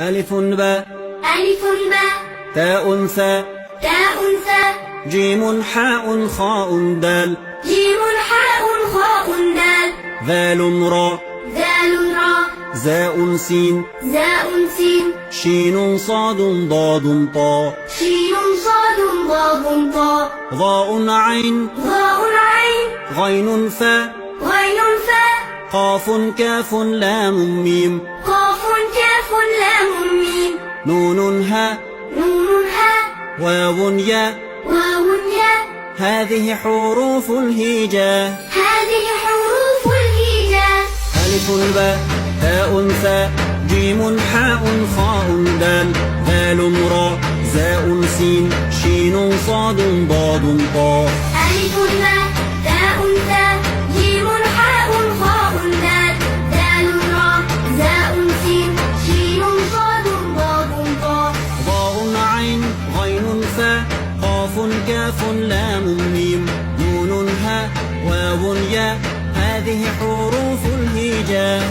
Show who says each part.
Speaker 1: ألف باء
Speaker 2: ألف باء
Speaker 1: تاء ثاء
Speaker 2: تاء ثاء
Speaker 1: جيم حاء خاء دال
Speaker 2: جيم حاء خاء دال
Speaker 1: ذال راء
Speaker 2: ذال راء
Speaker 1: زاء سين
Speaker 2: زاء سين
Speaker 1: شين صاد ضاد طاء
Speaker 2: شين صاد ضاد طاء
Speaker 1: ضاء عين
Speaker 2: ضاء عين
Speaker 1: غين فاء
Speaker 2: غين فاء
Speaker 1: قاف كاف لام ميم
Speaker 2: قاف كاف لام ميم
Speaker 1: نون هاء
Speaker 2: نون هاء
Speaker 1: واو ياء
Speaker 2: واو ياء
Speaker 1: هذه حروف الهجاء
Speaker 2: هذه حروف الهجاء
Speaker 1: ألف باء تاء ثاء جيم حاء خاء دال ذال راء زاء سين شين صاد ضاد طاء
Speaker 2: ألف باء تاء ثاء جيم حاء خاء دال ذال راء زاء سين شين صاد ضاد طاء
Speaker 1: ضاء عين غين فاء قاف كاف لام ميم نون هاء واو ياء هذه حروف الهجاء